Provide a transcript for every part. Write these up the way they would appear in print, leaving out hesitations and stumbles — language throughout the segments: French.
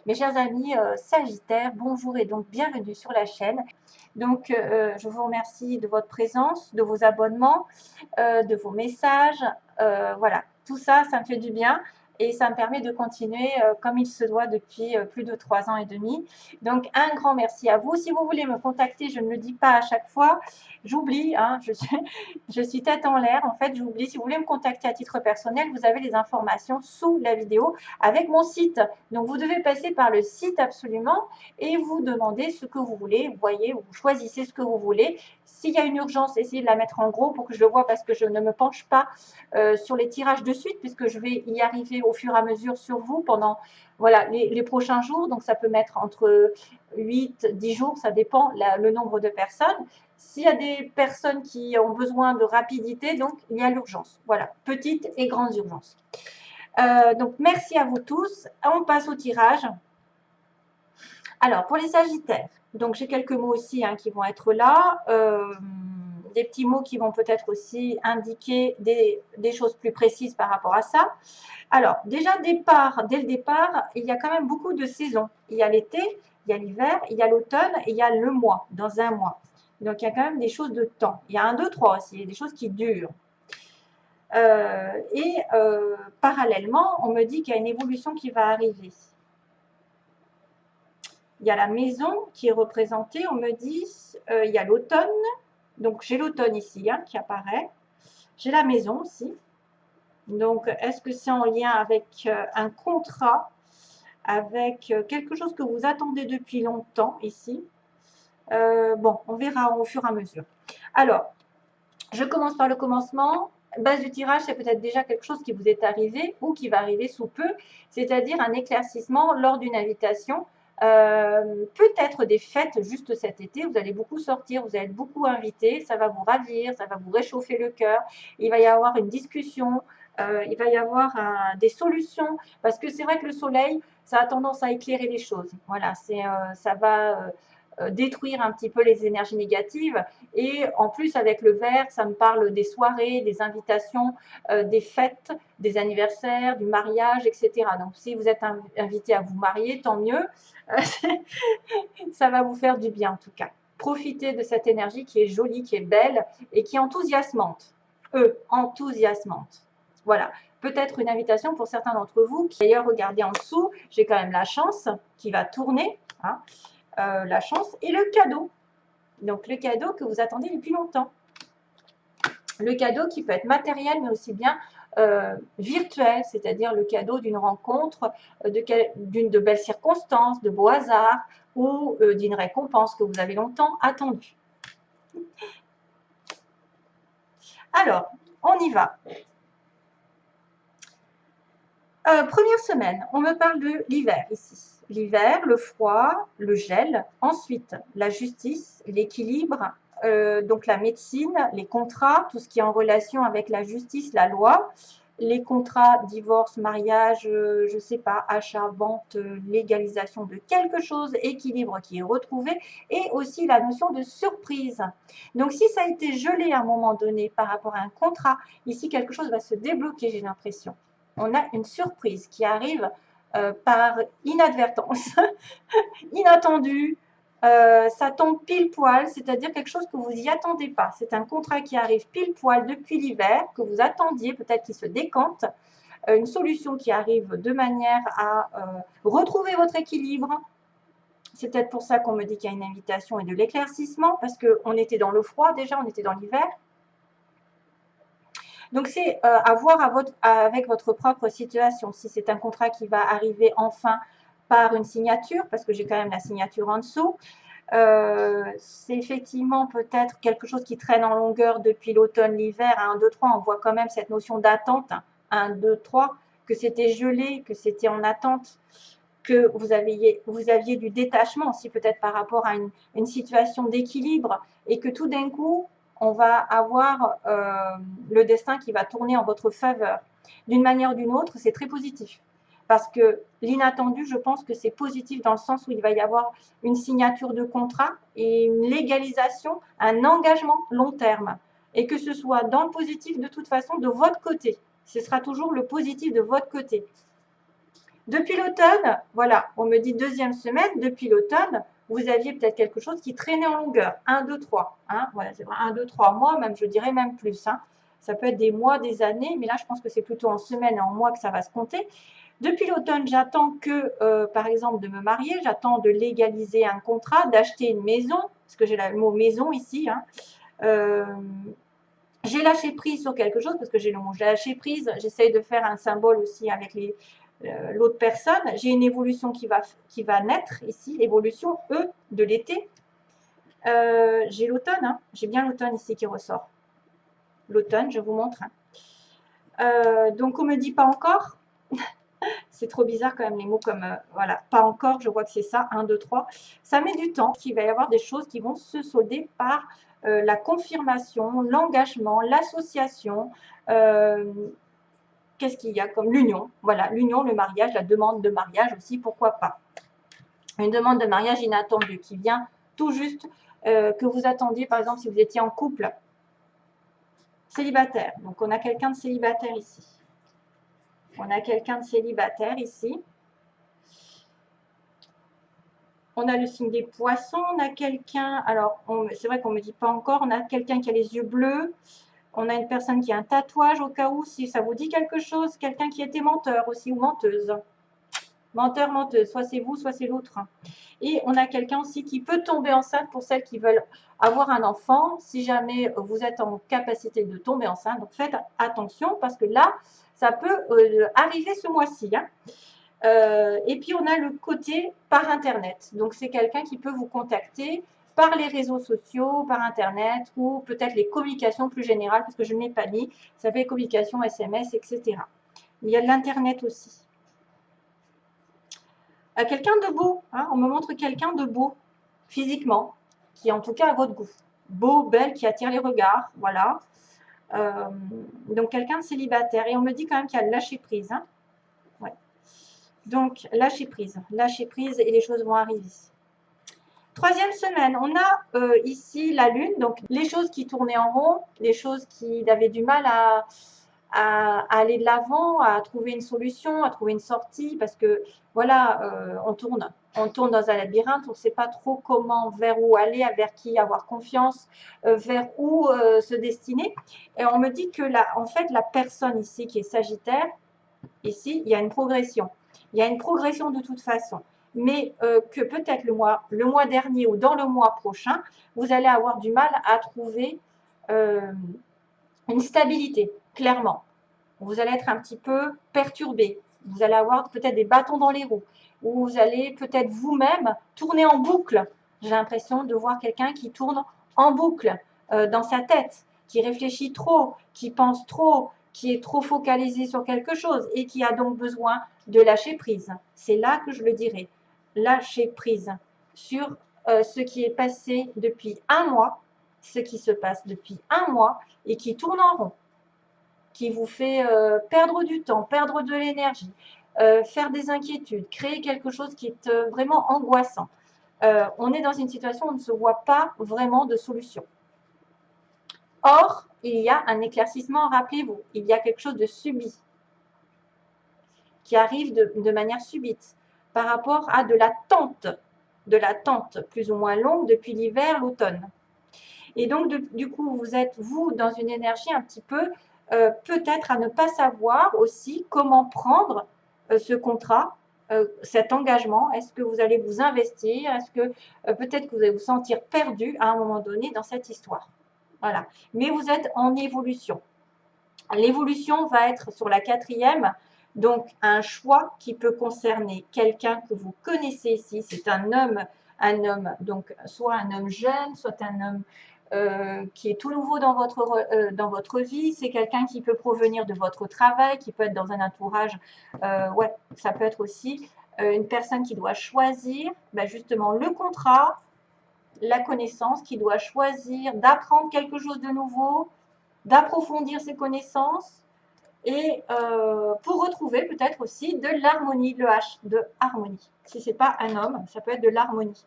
Mes chers amis Sagittaires, bonjour et donc bienvenue sur la chaîne. Donc, je vous remercie de votre présence, de vos abonnements, de vos messages. Voilà, tout ça, ça me fait du bien et ça me permet de continuer comme il se doit depuis plus de 3 ans et demi. Donc, un grand merci à vous. Si vous voulez me contacter, je ne le dis pas à chaque fois, j'oublie, hein, je suis tête en l'air. En fait, j'oublie. Si vous voulez me contacter à titre personnel, vous avez les informations sous la vidéo avec mon site. Donc, vous devez passer par le site absolument et vous demandez ce que vous voulez. Vous voyez, vous choisissez ce que vous voulez. S'il y a une urgence, essayez de la mettre en gros pour que je le vois parce que je ne me penche pas sur les tirages de suite puisque je vais y arriver au fur et à mesure sur vous pendant voilà, les prochains jours. Donc, ça peut mettre entre 8, 10 jours, ça dépend le nombre de personnes. S'il y a des personnes qui ont besoin de rapidité, donc il y a l'urgence. Voilà, petites et grandes urgences. Donc, merci à vous tous. On passe au tirage. Alors, pour les Sagittaires, donc j'ai quelques mots aussi qui vont être là. Des petits mots qui vont peut-être aussi indiquer des choses plus précises par rapport à ça. Alors, déjà, dès le départ, il y a quand même beaucoup de saisons. Il y a l'été, il y a l'hiver, il y a l'automne et il y a le mois, dans un mois. Donc, il y a quand même des choses de temps. Il y a 1, 2, 3 aussi, il y a des choses qui durent. Parallèlement, on me dit qu'il y a une évolution qui va arriver. Il y a la maison qui est représentée, on me dit, il y a l'automne, donc j'ai l'automne ici qui apparaît, j'ai la maison aussi, donc est-ce que c'est en lien avec un contrat, avec quelque chose que vous attendez depuis longtemps ici? Bon, on verra au fur et à mesure. Alors, je commence par le commencement. Base du tirage, c'est peut-être déjà quelque chose qui vous est arrivé ou qui va arriver sous peu, c'est-à-dire un éclaircissement lors d'une invitation. Peut-être des fêtes juste cet été, vous allez beaucoup sortir, vous allez être beaucoup invité, ça va vous ravir, ça va vous réchauffer le cœur, il va y avoir une discussion, il va y avoir des solutions, parce que c'est vrai que le soleil, ça a tendance à éclairer les choses. Voilà, ça va détruire un petit peu les énergies négatives. Et en plus, avec le vert, ça me parle des soirées, des invitations, des fêtes, des anniversaires, du mariage, etc. Donc, si vous êtes invité à vous marier, tant mieux. Ça va vous faire du bien en tout cas. Profitez de cette énergie qui est jolie, qui est belle et qui est enthousiasmante. Enthousiasmante. Voilà. Peut-être une invitation pour certains d'entre vous. D'ailleurs, regardez en dessous, j'ai quand même la chance qui va tourner. La chance et le cadeau. Donc, le cadeau que vous attendez depuis longtemps. Le cadeau qui peut être matériel, mais aussi bien virtuel, c'est-à-dire le cadeau d'une rencontre, de belles circonstances, de beaux hasards ou d'une récompense que vous avez longtemps attendue. Alors, on y va. Première semaine, on me parle de l'hiver ici. L'hiver, le froid, le gel. Ensuite, la justice, l'équilibre, donc la médecine, les contrats, tout ce qui est en relation avec la justice, la loi, les contrats, divorce, mariage, je ne sais pas, achat, vente, légalisation de quelque chose, équilibre qui est retrouvé, et aussi la notion de surprise. Donc, si ça a été gelé à un moment donné par rapport à un contrat, ici, quelque chose va se débloquer, j'ai l'impression. On a une surprise qui arrive par inadvertance, inattendue, ça tombe pile poil, c'est-à-dire quelque chose que vous n'y attendez pas. C'est un contrat qui arrive pile poil depuis l'hiver, que vous attendiez, peut-être qu'il se décante, une solution qui arrive de manière à retrouver votre équilibre. C'est peut-être pour ça qu'on me dit qu'il y a une invitation et de l'éclaircissement, parce qu'on était dans le froid déjà, on était dans l'hiver. Donc, c'est à voir avec votre propre situation. Si c'est un contrat qui va arriver enfin par une signature, parce que j'ai quand même la signature en dessous, c'est effectivement peut-être quelque chose qui traîne en longueur depuis l'automne, l'hiver. 1, 2, 3, on voit quand même cette notion d'attente. 1, 2, 3, que c'était gelé, que c'était en attente, que vous aviez du détachement aussi peut-être par rapport à une situation d'équilibre et que tout d'un coup, on va avoir le destin qui va tourner en votre faveur. D'une manière ou d'une autre, c'est très positif. Parce que l'inattendu, je pense que c'est positif dans le sens où il va y avoir une signature de contrat et une légalisation, un engagement long terme. Et que ce soit dans le positif de toute façon de votre côté. Ce sera toujours le positif de votre côté. Depuis l'automne, voilà, on me dit deuxième semaine, depuis l'automne, vous aviez peut-être quelque chose qui traînait en longueur. 1, 2, 3. Hein, voilà, c'est vrai, 1, 2, 3 mois, même je dirais même plus. Hein. Ça peut être des mois, des années, mais là, je pense que c'est plutôt en semaines et en mois que ça va se compter. Depuis l'automne, j'attends que, par exemple, de me marier, j'attends de légaliser un contrat, d'acheter une maison, parce que j'ai le mot maison ici. Hein. J'ai lâché prise sur quelque chose, parce que j'ai le mot lâché prise, j'essaye de faire un symbole aussi avec l'autre personne. J'ai une évolution qui va naître ici, l'évolution E de l'été. J'ai l'automne, hein. J'ai bien l'automne ici qui ressort. L'automne, je vous montre. Hein. Donc, on me dit pas encore. C'est trop bizarre quand même les mots comme, voilà, pas encore, je vois que c'est ça, 1, 2, 3. Ça met du temps, il va y avoir des choses qui vont se solder par la confirmation, l'engagement, l'association, qu'est-ce qu'il y a comme l'union, voilà, l'union, le mariage, la demande de mariage aussi, pourquoi pas. Une demande de mariage inattendue qui vient tout juste, que vous attendiez, par exemple, si vous étiez en couple, célibataire. Donc, on a quelqu'un de célibataire ici. On a quelqu'un de célibataire ici. On a le signe des poissons, on a quelqu'un, alors c'est vrai qu'on ne me dit pas encore, on a quelqu'un qui a les yeux bleus, on a une personne qui a un tatouage au cas où, si ça vous dit quelque chose, quelqu'un qui était menteur aussi ou menteuse. Menteur, menteuse, soit c'est vous, soit c'est l'autre. Et on a quelqu'un aussi qui peut tomber enceinte pour celles qui veulent avoir un enfant, si jamais vous êtes en capacité de tomber enceinte. Donc faites attention parce que là, ça peut arriver ce mois-ci. Hein. Et puis, on a le côté par Internet. Donc, c'est quelqu'un qui peut vous contacter par les réseaux sociaux, par Internet ou peut-être les communications plus générales, parce que je ne l'ai pas mis. Ça fait communication, SMS, etc. Il y a de l'Internet aussi. Quelqu'un de beau. Hein, on me montre quelqu'un de beau, physiquement, qui en tout cas a votre goût. Beau, belle, qui attire les regards. Voilà. Donc, quelqu'un de célibataire. Et on me dit quand même qu'il y a le lâcher prise. Hein. Ouais. Donc, lâcher prise et les choses vont arriver. Troisième semaine, on a ici la lune, donc les choses qui tournaient en rond, les choses qui avaient du mal à aller de l'avant, à trouver une solution, à trouver une sortie, parce que voilà, on tourne dans un labyrinthe, on ne sait pas trop comment, vers où aller, vers qui avoir confiance, vers où se destiner. Et on me dit que en fait, la personne ici qui est Sagittaire, ici, il y a une progression. Il y a une progression de toute façon. Mais que peut-être le mois dernier ou dans le mois prochain, vous allez avoir du mal à trouver une stabilité, clairement. Vous allez être un petit peu perturbé. Vous allez avoir peut-être des bâtons dans les roues. Ou vous allez peut-être vous-même tourner en boucle. J'ai l'impression de voir quelqu'un qui tourne en boucle dans sa tête, qui réfléchit trop, qui pense trop, qui est trop focalisé sur quelque chose et qui a donc besoin de lâcher prise. C'est là que je le dirais. Lâcher prise sur ce qui est passé depuis un mois, ce qui se passe depuis un mois et qui tourne en rond, qui vous fait perdre du temps, perdre de l'énergie, faire des inquiétudes, créer quelque chose qui est vraiment angoissant. On est dans une situation où on ne se voit pas vraiment de solution. Or, il y a un éclaircissement, rappelez-vous, il y a quelque chose de subit qui arrive de manière subite par rapport à de l'attente plus ou moins longue depuis l'hiver, l'automne. Et donc, du coup, vous êtes, vous, dans une énergie un petit peu, peut-être à ne pas savoir aussi comment prendre ce contrat, cet engagement. Est-ce que vous allez vous investir? Est-ce que peut-être que vous allez vous sentir perdu à un moment donné dans cette histoire? Voilà. Mais vous êtes en évolution. L'évolution va être sur la 4e, donc un choix qui peut concerner quelqu'un que vous connaissez ici. C'est un homme, donc soit un homme jeune, soit un homme qui est tout nouveau dans votre vie. C'est quelqu'un qui peut provenir de votre travail, qui peut être dans un entourage. Ouais, ça peut être aussi une personne qui doit choisir justement le contrat, la connaissance, qui doit choisir d'apprendre quelque chose de nouveau, d'approfondir ses connaissances et pour retrouver peut-être aussi de l'harmonie, le H de harmonie. Si ce n'est pas un homme, ça peut être de l'harmonie.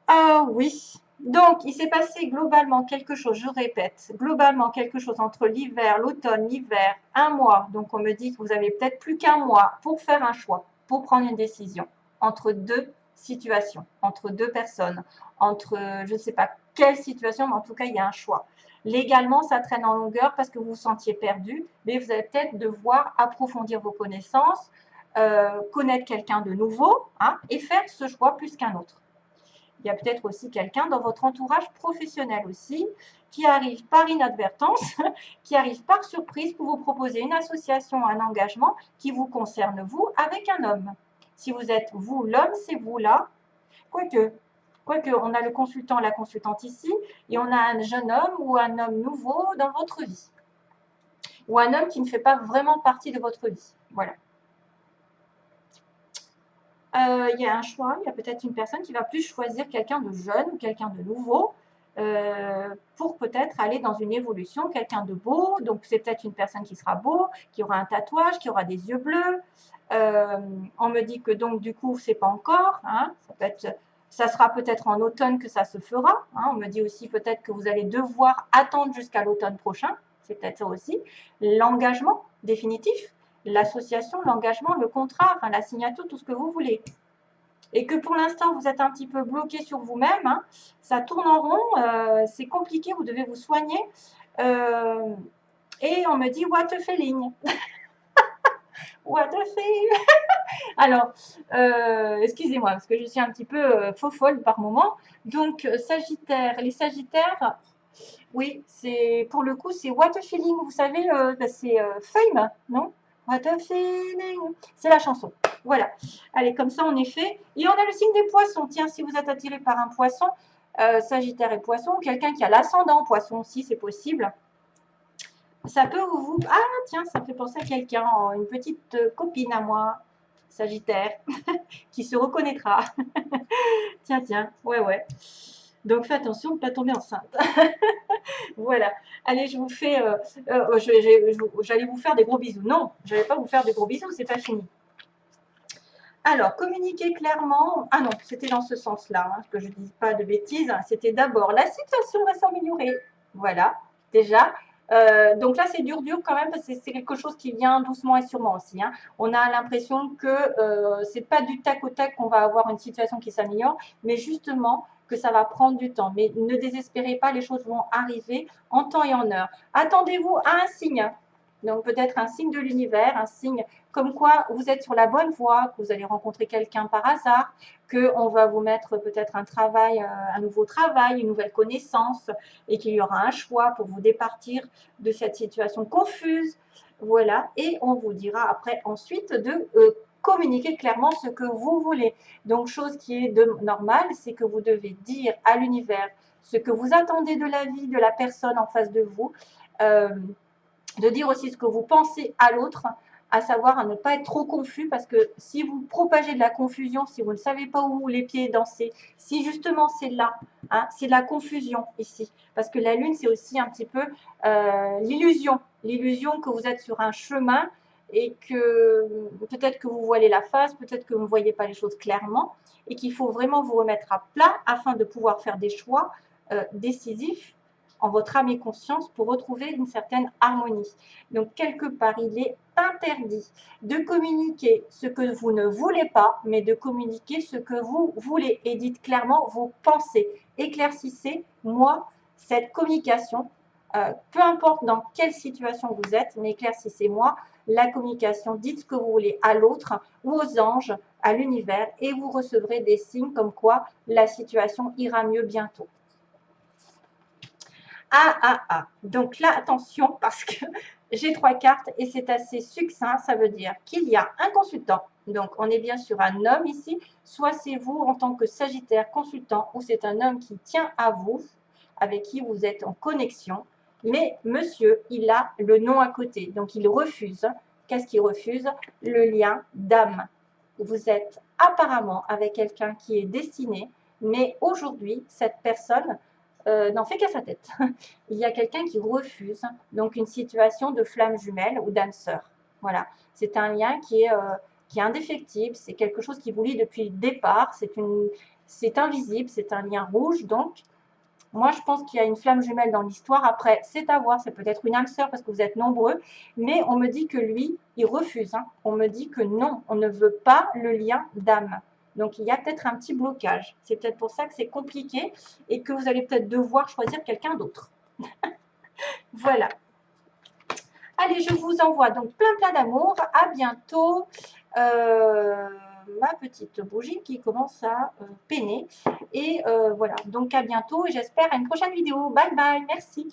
Ah oui, Donc, il s'est passé globalement quelque chose, je répète, globalement quelque chose entre l'hiver, l'automne, l'hiver, un mois. Donc, on me dit que vous avez peut-être plus qu'un mois pour faire un choix, pour prendre une décision entre deux situations, entre deux personnes, entre je ne sais pas quelle situation, mais en tout cas, il y a un choix. Légalement, ça traîne en longueur parce que vous vous sentiez perdu, mais vous allez peut-être devoir approfondir vos connaissances, connaître quelqu'un de nouveau, hein, et faire ce choix plus qu'un autre. Il y a peut-être aussi quelqu'un dans votre entourage professionnel aussi qui arrive par inadvertance, qui arrive par surprise pour vous proposer une association, un engagement qui vous concerne vous avec un homme. Si vous êtes vous l'homme, c'est vous là. Quoique, on a le consultant, la consultante ici, et on a un jeune homme ou un homme nouveau dans votre vie. Ou un homme qui ne fait pas vraiment partie de votre vie. Voilà. Il y a un choix, il y a peut-être une personne qui va plus choisir quelqu'un de jeune ou quelqu'un de nouveau pour peut-être aller dans une évolution, quelqu'un de beau. Donc, c'est peut-être une personne qui sera beau, qui aura un tatouage, qui aura des yeux bleus. On me dit que donc, du coup, c'est pas encore. Hein, ça sera peut-être en automne que ça se fera. Hein, on me dit aussi peut-être que vous allez devoir attendre jusqu'à l'automne prochain. C'est peut-être ça aussi. L'engagement définitif, l'association, l'engagement, le contrat, enfin, la signature, tout ce que vous voulez. Et que pour l'instant, vous êtes un petit peu bloqué sur vous-même, hein, ça tourne en rond, c'est compliqué, vous devez vous soigner. Et on me dit, what a feeling. What a feeling. Alors, excusez-moi, parce que je suis un petit peu faux folle par moment. Donc, Sagittaire, les Sagittaires, oui, c'est pour le coup, c'est what a feeling. Vous savez, c'est Fame, non? What a feeling. C'est la chanson. Voilà. Allez, comme ça, on est fait. Et on a le signe des poissons. Tiens, si vous êtes attiré par un poisson, Sagittaire et poisson, ou quelqu'un qui a l'ascendant poisson aussi, c'est possible. Ça peut vous... Ah, tiens, ça me fait penser à quelqu'un, une petite copine à moi, Sagittaire, qui se reconnaîtra. Tiens, tiens, ouais, ouais. Donc, fais attention de ne pas tomber enceinte. Voilà. Allez, je vous fais... j'allais vous faire des gros bisous. Non, je n'allais pas vous faire des gros bisous, c'est pas fini. Alors, communiquer clairement. Ah non, c'était dans ce sens-là, hein, que je ne dis pas de bêtises. C'était d'abord, la situation va s'améliorer. Voilà, déjà. Donc là, c'est dur quand même, parce que c'est quelque chose qui vient doucement et sûrement aussi. Hein. On a l'impression que c'est pas du tac au tac qu'on va avoir une situation qui s'améliore, mais justement que ça va prendre du temps. Mais ne désespérez pas, les choses vont arriver en temps et en heure. Attendez-vous à un signe. Donc peut-être un signe de l'univers, un signe comme quoi vous êtes sur la bonne voie, que vous allez rencontrer quelqu'un par hasard, qu'on va vous mettre peut-être un travail, un nouveau travail, une nouvelle connaissance, et qu'il y aura un choix pour vous départir de cette situation confuse. Voilà, et on vous dira après ensuite de communiquer clairement ce que vous voulez. Donc, chose qui est normale, c'est que vous devez dire à l'univers ce que vous attendez de la vie, de la personne en face de vous, de dire aussi ce que vous pensez à l'autre, à savoir à ne pas être trop confus, parce que si vous propagez de la confusion, si vous ne savez pas où les pieds danser, si justement c'est là, hein, c'est la confusion ici, parce que la lune c'est aussi un petit peu l'illusion que vous êtes sur un chemin et que peut-être que vous voilez la face, peut-être que vous ne voyez pas les choses clairement et qu'il faut vraiment vous remettre à plat afin de pouvoir faire des choix décisifs en votre âme et conscience pour retrouver une certaine harmonie. Donc, quelque part, il est interdit de communiquer ce que vous ne voulez pas, mais de communiquer ce que vous voulez. Et dites clairement vos pensées. Éclaircissez, moi, cette communication, peu importe dans quelle situation vous êtes, mais éclaircissez-moi la communication. Dites ce que vous voulez à l'autre ou aux anges, à l'univers, et vous recevrez des signes comme quoi la situation ira mieux bientôt. Donc là, attention, parce que j'ai 3 cartes et c'est assez succinct. Ça veut dire qu'il y a un consultant. Donc, on est bien sur un homme ici. Soit c'est vous en tant que Sagittaire consultant, ou c'est un homme qui tient à vous, avec qui vous êtes en connexion. Mais monsieur, il a le nom à côté. Donc, il refuse. Qu'est-ce qu'il refuse? Le lien d'âme. Vous êtes apparemment avec quelqu'un qui est destiné, mais aujourd'hui, cette personne n'en fait qu'à sa tête. Il y a quelqu'un qui refuse, donc une situation de flamme jumelle ou d'âme sœur. Voilà, c'est un lien qui est indéfectible, c'est quelque chose qui vous lie depuis le départ, c'est invisible, c'est un lien rouge, donc Moi, je pense qu'il y a une flamme jumelle dans l'histoire. Après, c'est à voir, c'est peut-être une âme sœur parce que vous êtes nombreux, mais on me dit que lui, il refuse. Hein. On me dit que non, on ne veut pas le lien d'âme. Donc, il y a peut-être un petit blocage. C'est peut-être pour ça que c'est compliqué et que vous allez peut-être devoir choisir quelqu'un d'autre. Voilà. Allez, je vous envoie donc plein d'amour. À bientôt. Ma petite bougie qui commence à peiner. Et voilà, donc à bientôt et j'espère à une prochaine vidéo. Bye bye, merci.